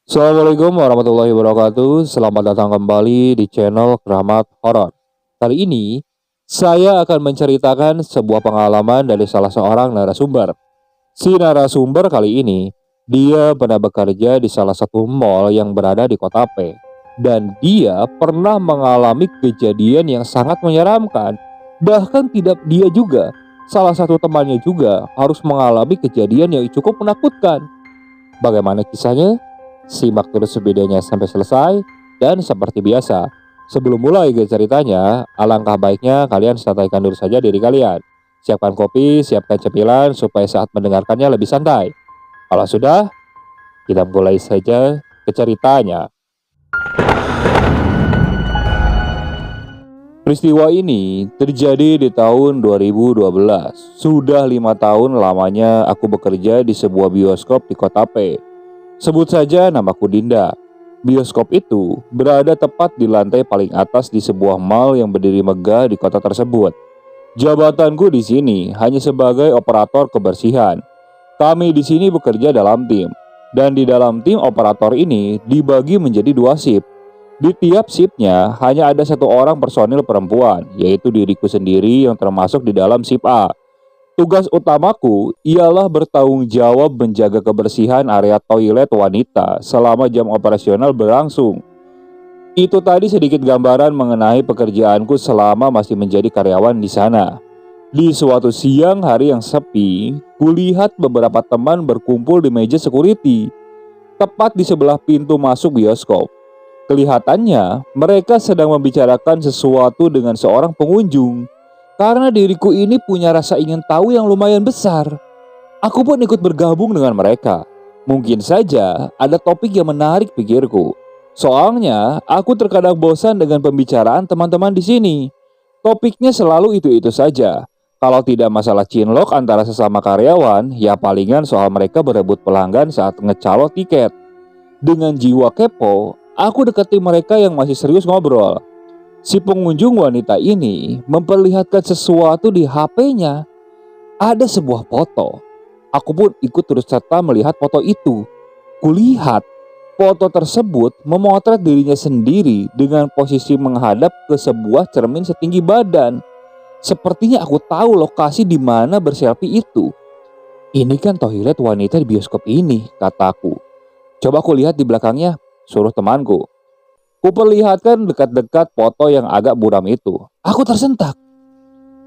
Assalamualaikum warahmatullahi wabarakatuh. Selamat datang kembali di channel Keramat Horor. Kali ini saya akan menceritakan sebuah pengalaman dari salah seorang narasumber. Si narasumber kali ini dia pernah bekerja di salah satu mall yang berada di kota P, dan dia pernah mengalami kejadian yang sangat menyeramkan. Bahkan tidak dia juga, salah satu temannya juga harus mengalami kejadian yang cukup menakutkan. Bagaimana kisahnya? Simak terus videonya sampai selesai. Dan seperti biasa, sebelum mulai ke ceritanya, alangkah baiknya kalian santai dulu saja diri kalian. Siapkan kopi, siapkan cemilan supaya saat mendengarkannya lebih santai. Kalau sudah, kita mulai saja ke ceritanya. Peristiwa ini terjadi di tahun 2012. Sudah 5 tahun lamanya aku bekerja di sebuah bioskop di kota P. Sebut saja namaku Dinda. Bioskop itu berada tepat di lantai paling atas di sebuah mall yang berdiri megah di kota tersebut. Jabatanku di sini hanya sebagai operator kebersihan. Kami di sini bekerja dalam tim, dan di dalam tim operator ini dibagi menjadi 2 shift. Di tiap shiftnya hanya ada 1 orang personil perempuan, yaitu diriku sendiri yang termasuk di dalam shift A. Tugas utamaku ialah bertanggung jawab menjaga kebersihan area toilet wanita selama jam operasional berlangsung. Itu tadi sedikit gambaran mengenai pekerjaanku selama masih menjadi karyawan di sana. Di suatu siang hari yang sepi, kulihat beberapa teman berkumpul di meja security, tepat di sebelah pintu masuk bioskop. Kelihatannya mereka sedang membicarakan sesuatu dengan seorang pengunjung. Karena diriku ini punya rasa ingin tahu yang lumayan besar, aku pun ikut bergabung dengan mereka. Mungkin saja ada topik yang menarik pikirku. Soalnya aku terkadang bosan dengan pembicaraan teman-teman di sini. Topiknya selalu itu-itu saja. Kalau tidak masalah cinlok antara sesama karyawan, ya palingan soal mereka berebut pelanggan saat ngecalo tiket. Dengan jiwa kepo, aku dekati mereka yang masih serius ngobrol. Si pengunjung wanita ini memperlihatkan sesuatu di HP-nya. Ada sebuah foto. Aku pun ikut turut serta melihat foto itu. Kulihat foto tersebut memotret dirinya sendiri dengan posisi menghadap ke sebuah cermin setinggi badan. Sepertinya aku tahu lokasi di mana berselfie itu. Ini kan toilet wanita di bioskop ini, kataku. Coba aku lihat di belakangnya, suruh temanku. Kuperlihatkan dekat-dekat foto yang agak buram itu. Aku tersentak.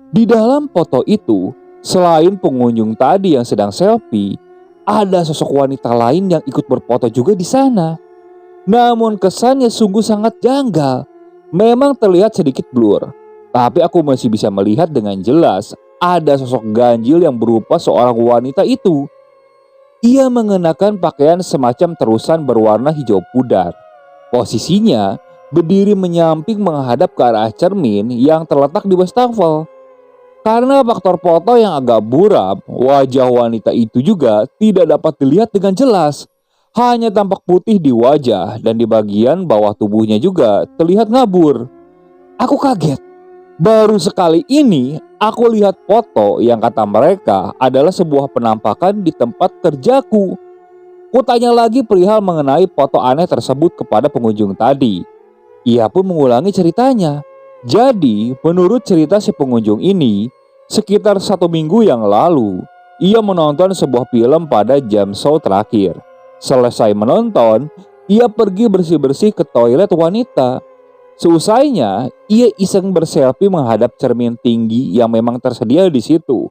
Di dalam foto itu, selain pengunjung tadi yang sedang selfie, ada sosok wanita lain yang ikut berfoto juga di sana. Namun kesannya sungguh sangat janggal. Memang terlihat sedikit blur, tapi aku masih bisa melihat dengan jelas ada sosok ganjil yang berupa seorang wanita itu. Ia mengenakan pakaian semacam terusan berwarna hijau pudar. Posisinya berdiri menyamping menghadap ke arah cermin yang terletak di wastafel. Karena faktor foto yang agak buram, wajah wanita itu juga tidak dapat dilihat dengan jelas. Hanya tampak putih di wajah dan di bagian bawah tubuhnya juga terlihat ngabur. Aku kaget. Baru sekali ini aku lihat foto yang kata mereka adalah sebuah penampakan di tempat kerjaku. Kutanya lagi perihal mengenai foto aneh tersebut kepada pengunjung tadi. Ia pun mengulangi ceritanya. Jadi, menurut cerita si pengunjung ini, sekitar 1 minggu yang lalu, ia menonton sebuah film pada jam show terakhir. Selesai menonton, ia pergi bersih-bersih ke toilet wanita. Seusainya, ia iseng berselfie menghadap cermin tinggi yang memang tersedia di situ.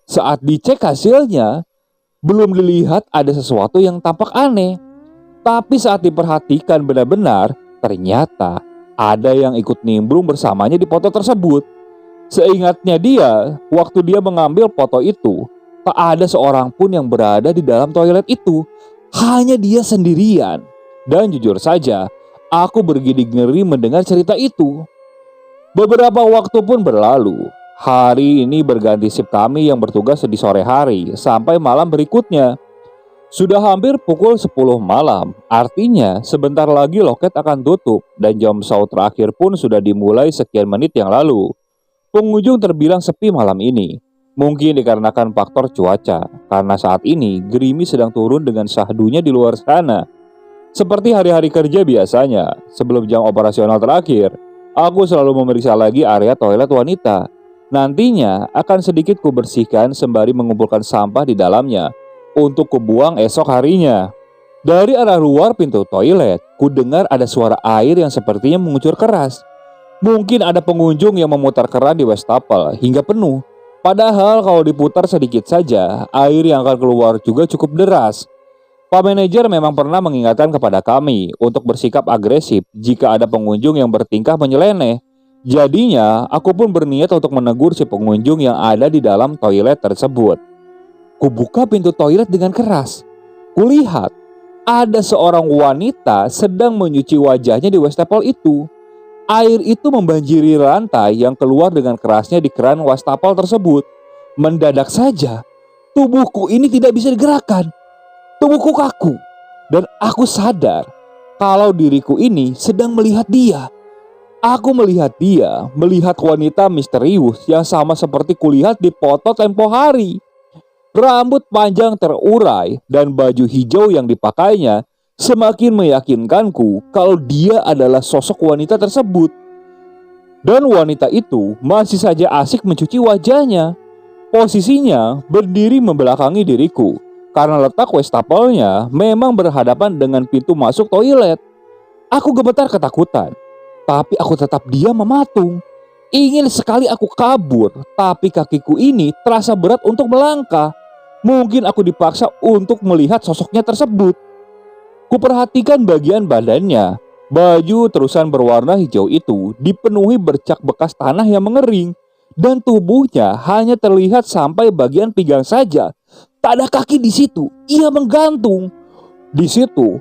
Saat dicek hasilnya, belum dilihat ada sesuatu yang tampak aneh. Tapi saat diperhatikan benar-benar, ternyata ada yang ikut nimbrung bersamanya di foto tersebut. Seingatnya dia, waktu dia mengambil foto itu, tak ada seorang pun yang berada di dalam toilet itu. Hanya dia sendirian. Dan jujur saja, aku bergidik ngeri mendengar cerita itu. Beberapa waktu pun berlalu. Hari ini berganti shift kami yang bertugas di sore hari sampai malam berikutnya. Sudah hampir pukul 10 malam, artinya sebentar lagi loket akan tutup dan jam show terakhir pun sudah dimulai sekian menit yang lalu. Pengunjung terbilang sepi malam ini. Mungkin dikarenakan faktor cuaca, karena saat ini gerimis sedang turun dengan syahdunya di luar sana. Seperti hari-hari kerja biasanya, sebelum jam operasional terakhir, aku selalu memeriksa lagi area toilet wanita. Nantinya akan sedikit kubersihkan sembari mengumpulkan sampah di dalamnya untuk kubuang esok harinya. Dari arah luar pintu toilet, ku dengar ada suara air yang sepertinya mengucur keras. Mungkin ada pengunjung yang memutar keran di wastafel hingga penuh. Padahal kalau diputar sedikit saja, air yang akan keluar juga cukup deras. Pak manajer memang pernah mengingatkan kepada kami untuk bersikap agresif jika ada pengunjung yang bertingkah menyeleneh. Jadinya, aku pun berniat untuk menegur si pengunjung yang ada di dalam toilet tersebut. Kubuka pintu toilet dengan keras. Kulihat ada seorang wanita sedang menyuci wajahnya di wastafel itu. Air itu membanjiri lantai yang keluar dengan kerasnya di keran wastafel tersebut. Mendadak saja, tubuhku ini tidak bisa digerakkan. Tubuhku kaku, dan aku sadar kalau diriku ini sedang melihat dia. Aku melihat dia, melihat wanita misterius yang sama seperti kulihat di foto tempo hari. Rambut panjang terurai dan baju hijau yang dipakainya semakin meyakinkanku kalau dia adalah sosok wanita tersebut. Dan wanita itu masih saja asik mencuci wajahnya. Posisinya berdiri membelakangi diriku, karena letak wastafelnya memang berhadapan dengan pintu masuk toilet. Aku gemetar ketakutan, tapi aku tetap diam mematung. Ingin sekali aku kabur, tapi kakiku ini terasa berat untuk melangkah. Mungkin aku dipaksa untuk melihat sosoknya tersebut. Kuperhatikan bagian badannya. Baju terusan berwarna hijau itu dipenuhi bercak bekas tanah yang mengering, dan tubuhnya hanya terlihat sampai bagian pinggang saja. Tak ada kaki di situ, ia menggantung. Di situ,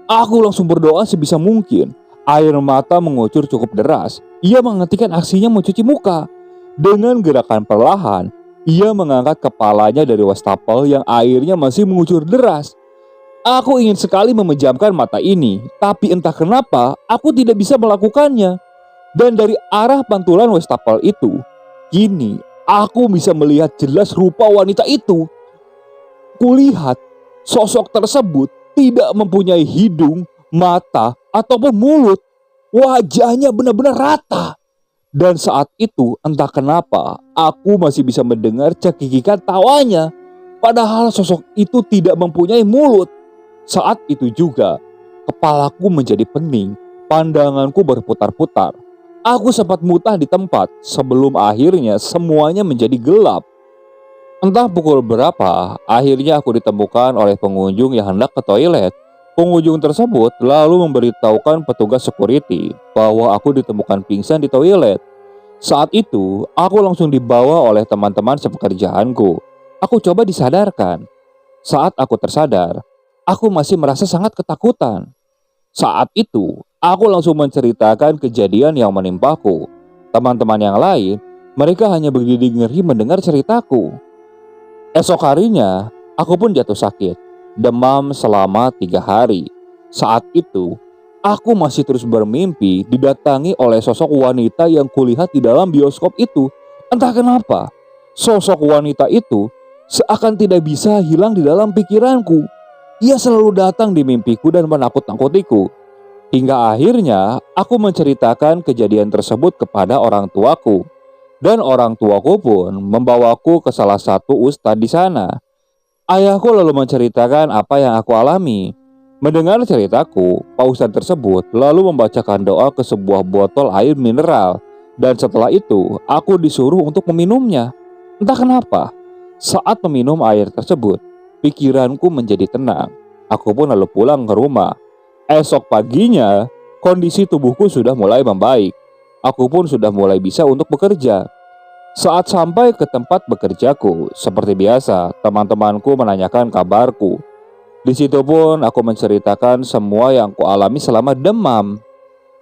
aku langsung berdoa sebisa mungkin. Air mata mengucur cukup deras. Ia menghentikan aksinya mencuci muka. Dengan gerakan perlahan, ia mengangkat kepalanya dari wastafel yang airnya masih mengucur deras. Aku ingin sekali memejamkan mata ini, tapi entah kenapa aku tidak bisa melakukannya. Dan dari arah pantulan wastafel itu, kini aku bisa melihat jelas rupa wanita itu. Kulihat sosok tersebut tidak mempunyai hidung, mata, ataupun mulut. Wajahnya benar-benar rata. Dan saat itu entah kenapa aku masih bisa mendengar cekikikan tawanya. Padahal sosok itu tidak mempunyai mulut. Saat itu juga kepalaku menjadi pening. Pandanganku berputar-putar. Aku sempat mutah di tempat sebelum akhirnya semuanya menjadi gelap. Entah pukul berapa, akhirnya aku ditemukan oleh pengunjung yang hendak ke toilet. Pengunjung tersebut lalu memberitahukan petugas security bahwa aku ditemukan pingsan di toilet. Saat itu, aku langsung dibawa oleh teman-teman sepekerjaanku. Aku coba disadarkan. Saat aku tersadar, aku masih merasa sangat ketakutan. Saat itu, aku langsung menceritakan kejadian yang menimpaku. Teman-teman yang lain, mereka hanya berdiri ngeri mendengar ceritaku. Esok harinya, aku pun jatuh sakit, demam selama 3 hari. Saat itu, aku masih terus bermimpi didatangi oleh sosok wanita yang kulihat di dalam bioskop itu. Entah kenapa, sosok wanita itu seakan tidak bisa hilang di dalam pikiranku. Ia selalu datang di mimpiku dan menakut-nakutiku. Hingga akhirnya, aku menceritakan kejadian tersebut kepada orang tuaku. Dan orang tuaku pun membawaku ke salah satu ustadz di sana. Ayahku lalu menceritakan apa yang aku alami. Mendengar ceritaku, Pak Ustadz tersebut lalu membacakan doa ke sebuah botol air mineral. Dan setelah itu, aku disuruh untuk meminumnya. Entah kenapa, saat meminum air tersebut, pikiranku menjadi tenang. Aku pun lalu pulang ke rumah. Esok paginya, kondisi tubuhku sudah mulai membaik. Aku pun sudah mulai bisa untuk bekerja. Saat sampai ke tempat bekerjaku, seperti biasa, teman-temanku menanyakan kabarku. Di situ pun aku menceritakan semua yang kualami selama demam.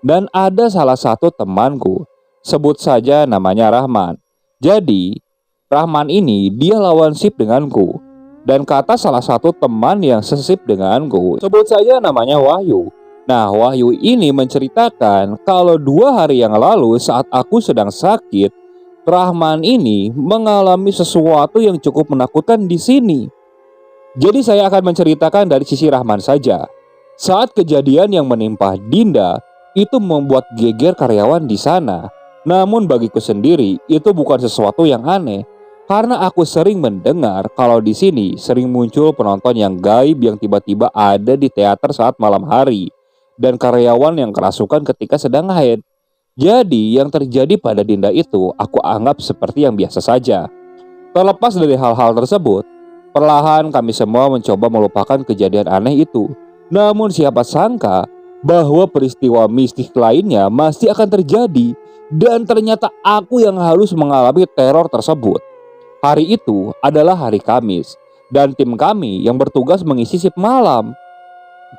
Dan ada salah satu temanku, sebut saja namanya Rahman. Jadi, Rahman ini dia lawan sip denganku. Dan kata salah satu teman yang sesip denganku, sebut saja namanya Wahyu. Nah, Wahyu ini menceritakan kalau 2 hari yang lalu saat aku sedang sakit, Rahman ini mengalami sesuatu yang cukup menakutkan di sini. Jadi saya akan menceritakan dari sisi Rahman saja. Saat kejadian yang menimpa Dinda itu membuat geger karyawan di sana. Namun bagiku sendiri itu bukan sesuatu yang aneh, karena aku sering mendengar kalau di sini sering muncul penonton yang gaib yang tiba-tiba ada di teater saat malam hari, dan karyawan yang kerasukan ketika sedang haid. Jadi yang terjadi pada Dinda itu aku anggap seperti yang biasa saja. Terlepas dari hal-hal tersebut, perlahan kami semua mencoba melupakan kejadian aneh itu. Namun siapa sangka bahwa peristiwa mistis lainnya masih akan terjadi, dan ternyata aku yang harus mengalami teror tersebut. Hari itu adalah hari Kamis, dan tim kami yang bertugas mengisi shift malam.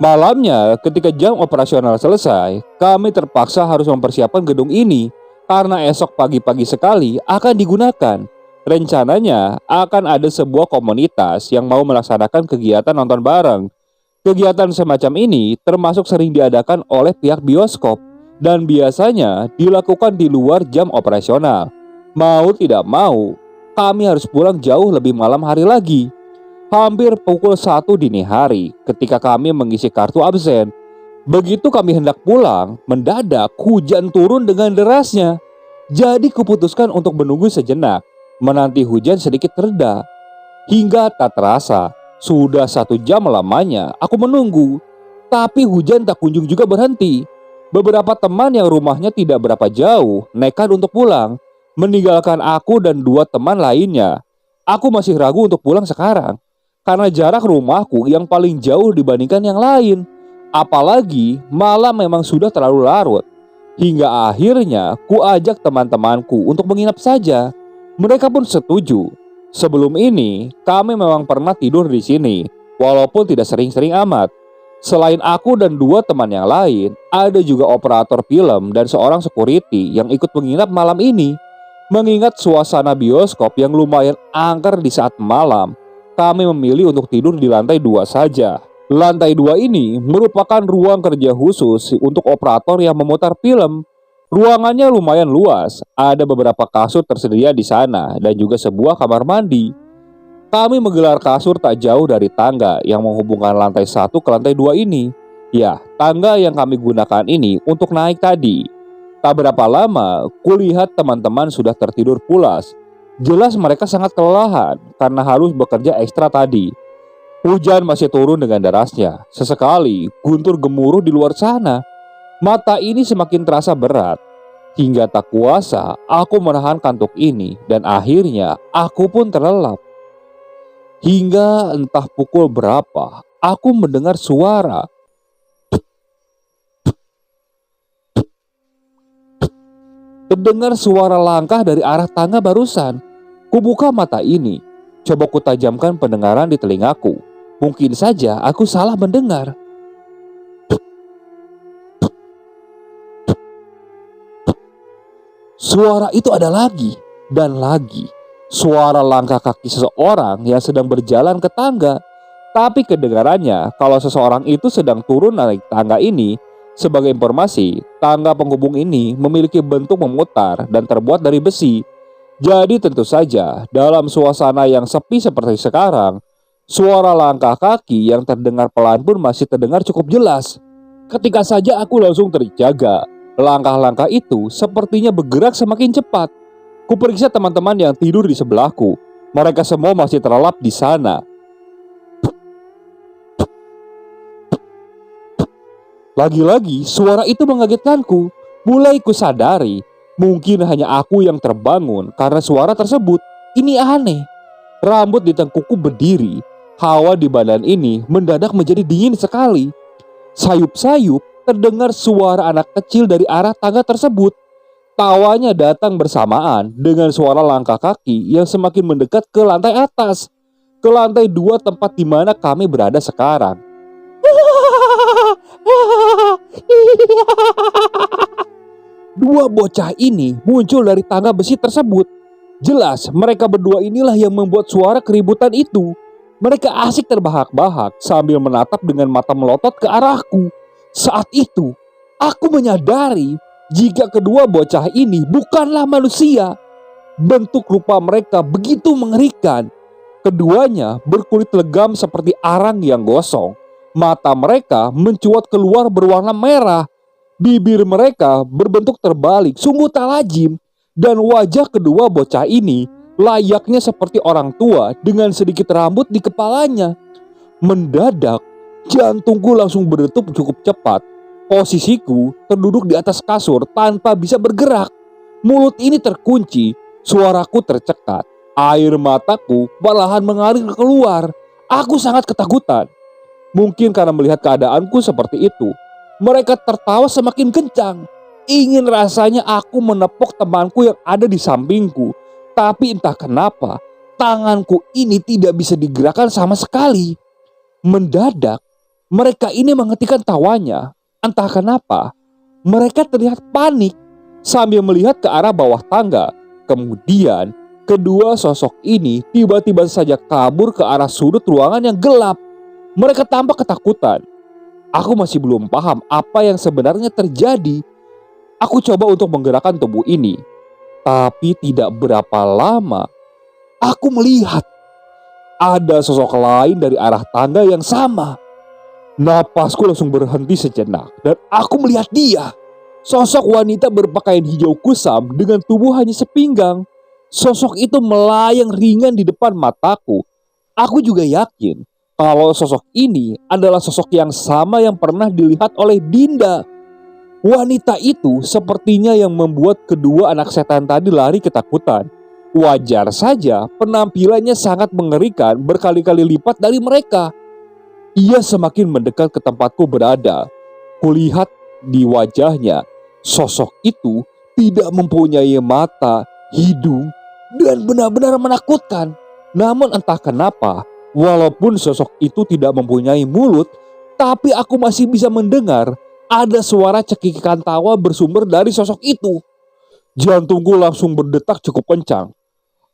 Malamnya, ketika jam operasional selesai, kami terpaksa harus mempersiapkan gedung ini karena esok pagi-pagi sekali akan digunakan. Rencananya akan ada sebuah komunitas yang mau melaksanakan kegiatan nonton bareng. Kegiatan semacam ini termasuk sering diadakan oleh pihak bioskop dan biasanya dilakukan di luar jam operasional. Mau tidak mau, kami harus pulang jauh lebih malam hari lagi. Hampir pukul 1 dini hari ketika kami mengisi kartu absen. Begitu kami hendak pulang, mendadak hujan turun dengan derasnya. Jadi kuputuskan untuk menunggu sejenak, menanti hujan sedikit reda. Hingga tak terasa, sudah 1 jam lamanya aku menunggu. Tapi hujan tak kunjung juga berhenti. Beberapa teman yang rumahnya tidak berapa jauh nekat untuk pulang, meninggalkan aku dan 2 teman lainnya. Aku masih ragu untuk pulang sekarang, karena jarak rumahku yang paling jauh dibandingkan yang lain. Apalagi malam memang sudah terlalu larut. Hingga akhirnya ku ajak teman-temanku untuk menginap saja. Mereka pun setuju. Sebelum ini kami memang pernah tidur di sini, walaupun tidak sering-sering amat. Selain aku dan 2 teman yang lain, ada juga operator film dan seorang security yang ikut menginap malam ini. Mengingat suasana bioskop yang lumayan angker di saat malam, kami memilih untuk tidur di lantai 2 saja. Lantai 2 ini merupakan ruang kerja khusus untuk operator yang memutar film. Ruangannya lumayan luas, ada beberapa kasur tersedia di sana dan juga sebuah kamar mandi. Kami menggelar kasur tak jauh dari tangga yang menghubungkan lantai 1 ke lantai 2 ini. Ya, tangga yang kami gunakan ini untuk naik tadi. Tak berapa lama, kulihat teman-teman sudah tertidur pulas. Jelas mereka sangat kelelahan karena harus bekerja ekstra tadi. Hujan masih turun dengan derasnya. Sesekali guntur gemuruh di luar sana. Mata ini semakin terasa berat. Hingga tak kuasa aku menahan kantuk ini, dan akhirnya aku pun terlelap. Hingga entah pukul berapa, aku mendengar suara. Terdengar suara langkah dari arah tangga barusan. Kubuka mata ini, coba kutajamkan pendengaran di telingaku. Mungkin saja aku salah mendengar. Suara itu ada lagi dan lagi. Suara langkah kaki seseorang yang sedang berjalan ke tangga. Tapi kedengarannya kalau seseorang itu sedang turun naik tangga ini. Sebagai informasi, tangga penghubung ini memiliki bentuk memutar dan terbuat dari besi. Jadi tentu saja dalam suasana yang sepi seperti sekarang, suara langkah kaki yang terdengar pelan pun masih terdengar cukup jelas. Ketika saja aku langsung terjaga. Langkah-langkah itu sepertinya bergerak semakin cepat. Kuperiksa teman-teman yang tidur di sebelahku. Mereka semua masih terlelap di sana. Lagi-lagi suara itu mengagetkanku. Mulai kusadari, mungkin hanya aku yang terbangun karena suara tersebut. Ini aneh. Rambut di tengkukku berdiri. Hawa di badan ini mendadak menjadi dingin sekali. Sayup-sayup terdengar suara anak kecil dari arah tangga tersebut. Tawanya datang bersamaan dengan suara langkah kaki yang semakin mendekat ke lantai atas. Ke lantai 2 tempat di mana kami berada sekarang. Dua bocah ini muncul dari tangga besi tersebut. Jelas mereka berdua inilah yang membuat suara keributan itu. Mereka asik terbahak-bahak sambil menatap dengan mata melotot ke arahku. Saat itu aku menyadari jika kedua bocah ini bukanlah manusia. Bentuk rupa mereka begitu mengerikan. Keduanya berkulit legam seperti arang yang gosong. Mata mereka mencuat keluar berwarna merah. Bibir mereka berbentuk terbalik, sungguh tak lazim. Dan wajah kedua bocah ini layaknya seperti orang tua dengan sedikit rambut di kepalanya. Mendadak, jantungku langsung berdetak cukup cepat. Posisiku terduduk di atas kasur tanpa bisa bergerak. Mulut ini terkunci, suaraku tercekat. Air mataku perlahan mengalir keluar. Aku sangat ketakutan. Mungkin karena melihat keadaanku seperti itu, mereka tertawa semakin kencang. Ingin rasanya aku menepuk temanku yang ada di sampingku. Tapi entah kenapa, tanganku ini tidak bisa digerakkan sama sekali. Mendadak, mereka ini menghentikan tawanya. Entah kenapa, mereka terlihat panik sambil melihat ke arah bawah tangga. Kemudian, kedua sosok ini tiba-tiba saja kabur ke arah sudut ruangan yang gelap. Mereka tampak ketakutan. Aku masih belum paham apa yang sebenarnya terjadi. Aku coba untuk menggerakkan tubuh ini. Tapi tidak berapa lama, aku melihat ada sosok lain dari arah tangga yang sama. Napasku langsung berhenti sejenak dan aku melihat dia. Sosok wanita berpakaian hijau kusam dengan tubuh hanya sepinggang. Sosok itu melayang ringan di depan mataku. Aku juga yakin kalau sosok ini adalah sosok yang sama yang pernah dilihat oleh Dinda. Wanita itu sepertinya yang membuat kedua anak setan tadi lari ketakutan. Wajar saja penampilannya sangat mengerikan berkali-kali lipat dari mereka. Ia semakin mendekat ke tempatku berada. Kulihat di wajahnya, sosok itu tidak mempunyai mata, hidung, dan benar-benar menakutkan. Namun entah kenapa, walaupun sosok itu tidak mempunyai mulut, tapi aku masih bisa mendengar ada suara cekikikan tawa bersumber dari sosok itu. Jantungku langsung berdetak cukup kencang.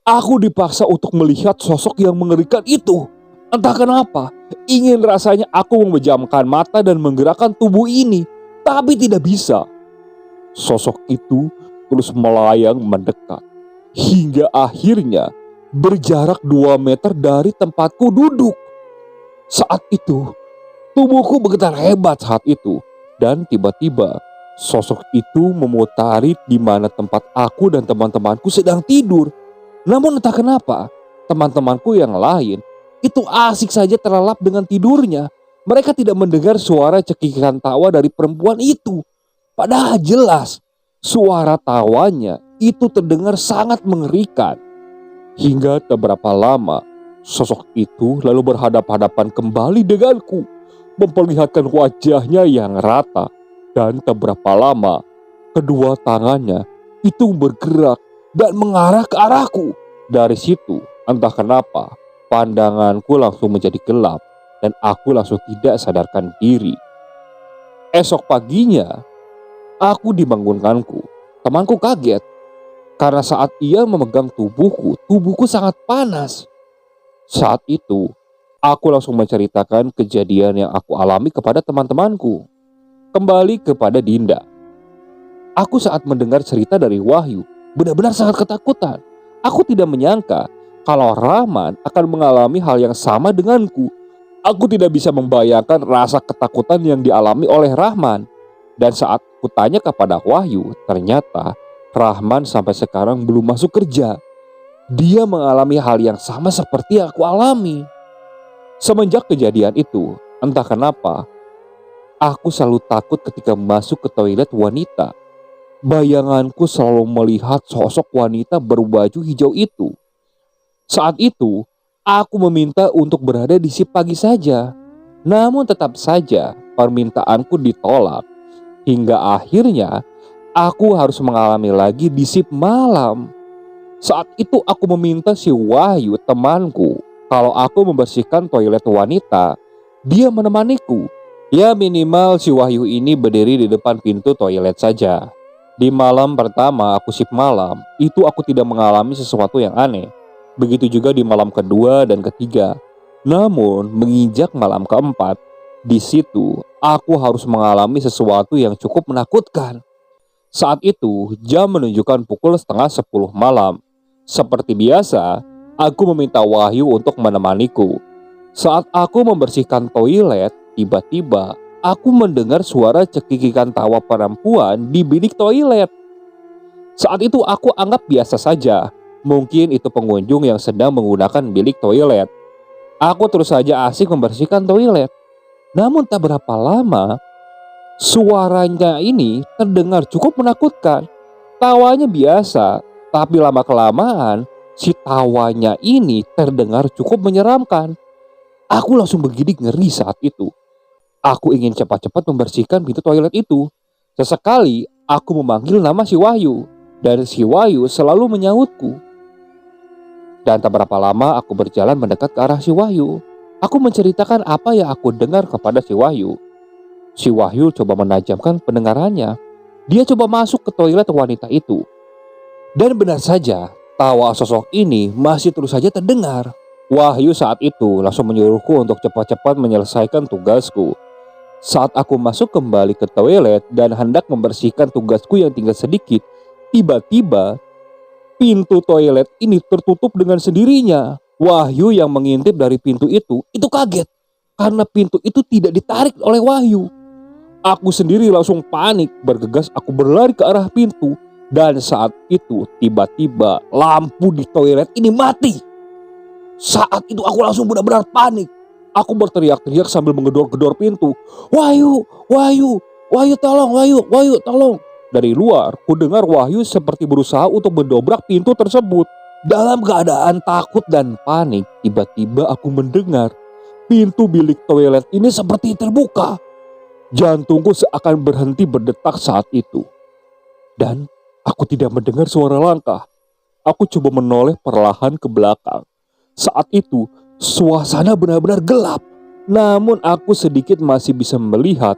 Aku dipaksa untuk melihat sosok yang mengerikan itu. Entah kenapa, ingin rasanya aku memejamkan mata dan menggerakkan tubuh ini, tapi tidak bisa. Sosok itu terus melayang mendekat, hingga akhirnya berjarak 2 meter dari tempatku duduk. Saat itu, tubuhku bergetar hebat saat itu, dan tiba-tiba sosok itu memutari di mana tempat aku dan teman-temanku sedang tidur. Namun entah kenapa, teman-temanku yang lain itu asik saja terlelap dengan tidurnya. Mereka tidak mendengar suara cekikikan tawa dari perempuan itu. Padahal jelas suara tawanya itu terdengar sangat mengerikan. Hingga tak berapa lama, sosok itu lalu berhadapan-hadapan kembali denganku, memperlihatkan wajahnya yang rata. Dan tak berapa lama, kedua tangannya itu bergerak dan mengarah ke arahku. Dari situ, entah kenapa, pandanganku langsung menjadi gelap dan aku langsung tidak sadarkan diri. Esok paginya, aku dibangunkanku. Temanku kaget karena saat ia memegang tubuhku sangat panas. Saat itu, aku langsung menceritakan kejadian yang aku alami kepada teman-temanku. Kembali kepada Dinda. Aku saat mendengar cerita dari Wahyu benar-benar sangat ketakutan. Aku tidak menyangka kalau Rahman akan mengalami hal yang sama denganku. Aku tidak bisa membayangkan rasa ketakutan yang dialami oleh Rahman. Dan saat kutanya kepada Wahyu, ternyata Rahman sampai sekarang belum masuk kerja. Dia mengalami hal yang sama seperti yang aku alami. Semenjak kejadian itu, entah kenapa, aku selalu takut ketika masuk ke toilet wanita. Bayanganku selalu melihat sosok wanita berbaju hijau itu. Saat itu, aku meminta untuk berada di shift pagi saja. Namun tetap saja permintaanku ditolak. Hingga akhirnya, aku harus mengalami lagi di shift malam. Saat itu aku meminta si Wahyu temanku, kalau aku membersihkan toilet wanita, dia menemaniku. Ya minimal si Wahyu ini berdiri di depan pintu toilet saja. Di malam pertama aku shift malam, itu aku tidak mengalami sesuatu yang aneh. Begitu juga di malam kedua dan ketiga. Namun menginjak malam keempat, di situ aku harus mengalami sesuatu yang cukup menakutkan. Saat itu jam menunjukkan pukul 9:30 malam. Seperti biasa, aku meminta Wahyu untuk menemaniku. Saat aku membersihkan toilet, tiba-tiba aku mendengar suara cekikikan tawa perempuan di bilik toilet. Saat itu aku anggap biasa saja. Mungkin itu pengunjung yang sedang menggunakan bilik toilet. Aku terus saja asik membersihkan toilet. Namun tak berapa lama, suaranya ini terdengar cukup menakutkan. Tawanya biasa, tapi lama-kelamaan si tawanya ini terdengar cukup menyeramkan. Aku langsung bergidik ngeri saat itu. Aku ingin cepat-cepat membersihkan pintu toilet itu. Sesekali aku memanggil nama si Wahyu, dan si Wahyu selalu menyahutku. Dan tak berapa lama aku berjalan mendekat ke arah si Wahyu. Aku menceritakan apa yang aku dengar kepada si Wahyu. Si Wahyu coba menajamkan pendengarannya. Dia coba masuk ke toilet wanita itu. Dan benar saja, tawa sosok ini masih terus saja terdengar. Wahyu saat itu langsung menyuruhku untuk cepat-cepat menyelesaikan tugasku. Saat aku masuk kembali ke toilet dan hendak membersihkan tugasku yang tinggal sedikit, tiba-tiba pintu toilet ini tertutup dengan sendirinya. Wahyu yang mengintip dari pintu itu kaget karena pintu itu tidak ditarik oleh Wahyu. Aku sendiri langsung panik, bergegas aku berlari ke arah pintu. Dan saat itu tiba-tiba lampu di toilet ini mati. Saat itu aku langsung benar-benar panik. Aku berteriak-teriak sambil menggedor-gedor pintu. Wahyu, Wahyu, Wahyu tolong, Wahyu, Wahyu tolong. Dari luar, ku dengar Wahyu seperti berusaha untuk mendobrak pintu tersebut. Dalam keadaan takut dan panik, tiba-tiba aku mendengar pintu bilik toilet ini seperti terbuka. Jantungku seakan berhenti berdetak saat itu. Dan aku tidak mendengar suara langkah. Aku coba menoleh perlahan ke belakang. Saat itu, suasana benar-benar gelap. Namun aku sedikit masih bisa melihat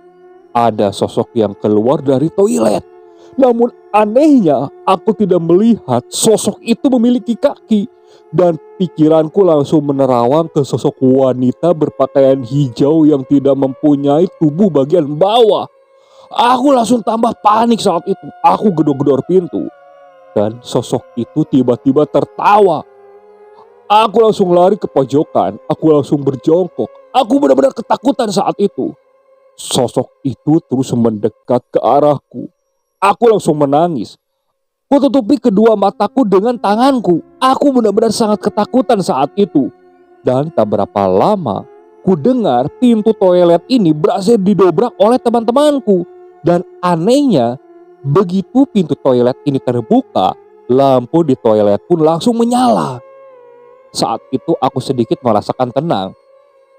ada sosok yang keluar dari toilet. Namun anehnya, aku tidak melihat sosok itu memiliki kaki. Dan pikiranku langsung menerawang ke sosok wanita berpakaian hijau yang tidak mempunyai tubuh bagian bawah. Aku langsung tambah panik saat itu. Aku gedor-gedor pintu. Dan sosok itu tiba-tiba tertawa. Aku langsung lari ke pojokan. Aku langsung berjongkok. Aku benar-benar ketakutan saat itu. Sosok itu terus mendekat ke arahku. Aku langsung menangis. Ku tutupi kedua mataku dengan tanganku. Aku benar-benar sangat ketakutan saat itu. Dan tak berapa lama, ku dengar pintu toilet ini berhasil didobrak oleh teman-temanku. Dan anehnya, begitu pintu toilet ini terbuka, lampu di toilet pun langsung menyala. Saat itu aku sedikit merasakan tenang.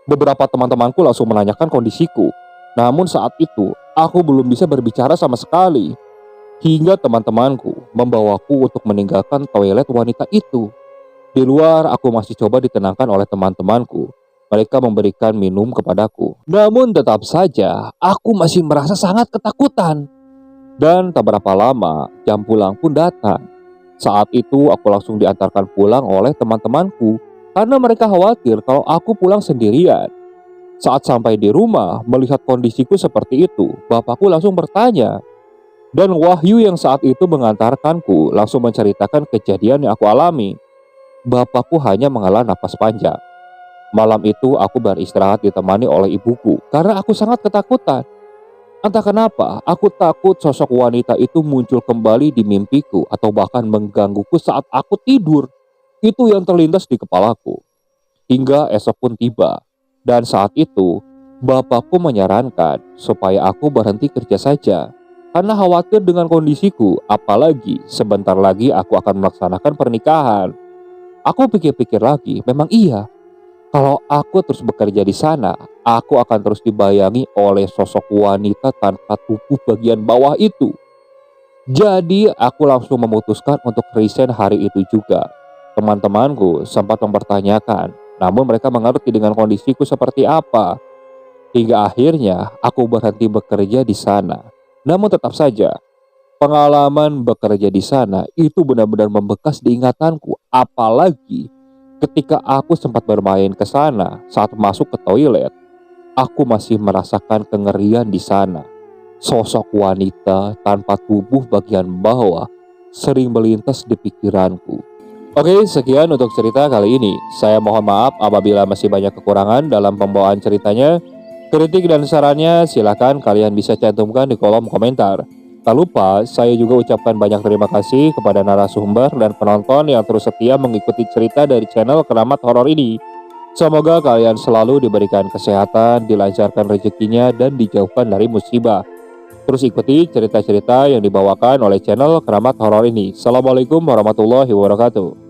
Beberapa teman-temanku langsung menanyakan kondisiku. Namun saat itu, aku belum bisa berbicara sama sekali. Hingga teman-temanku membawaku untuk meninggalkan toilet wanita itu. Di luar aku masih coba ditenangkan oleh teman-temanku. Mereka memberikan minum kepadaku. Namun tetap saja aku masih merasa sangat ketakutan. Dan tak berapa lama jam pulang pun datang. Saat itu aku langsung diantarkan pulang oleh teman-temanku. Karena mereka khawatir kalau aku pulang sendirian. Saat sampai di rumah melihat kondisiku seperti itu, bapakku langsung bertanya. Dan Wahyu yang saat itu mengantarkanku langsung menceritakan kejadian yang aku alami. Bapakku hanya menghela napas panjang. Malam itu aku beristirahat ditemani oleh ibuku karena aku sangat ketakutan. Entah kenapa aku takut sosok wanita itu muncul kembali di mimpiku atau bahkan menggangguku saat aku tidur. Itu yang terlintas di kepalaku. Hingga esok pun tiba. Dan saat itu bapakku menyarankan supaya aku berhenti kerja saja. Karena khawatir dengan kondisiku, apalagi sebentar lagi aku akan melaksanakan pernikahan. Aku pikir-pikir lagi, memang iya. Kalau aku terus bekerja di sana, aku akan terus dibayangi oleh sosok wanita tanpa tubuh bagian bawah itu. Jadi aku langsung memutuskan untuk resign hari itu juga. Teman-temanku sempat mempertanyakan, namun mereka mengerti dengan kondisiku seperti apa. Hingga akhirnya aku berhenti bekerja di sana. Namun tetap saja, pengalaman bekerja di sana itu benar-benar membekas di ingatanku. Apalagi ketika aku sempat bermain ke sana saat masuk ke toilet, aku masih merasakan kengerian di sana. Sosok wanita tanpa tubuh bagian bawah sering melintas di pikiranku. Oke, sekian untuk cerita kali ini. Saya mohon maaf apabila masih banyak kekurangan dalam pembawaan ceritanya. Kritik dan sarannya silahkan kalian bisa cantumkan di kolom komentar. Tak lupa, saya juga ucapkan banyak terima kasih kepada narasumber dan penonton yang terus setia mengikuti cerita dari channel Keramat Horor ini. Semoga kalian selalu diberikan kesehatan, dilancarkan rezekinya, dan dijauhkan dari musibah. Terus ikuti cerita-cerita yang dibawakan oleh channel Keramat Horor ini. Assalamualaikum warahmatullahi wabarakatuh.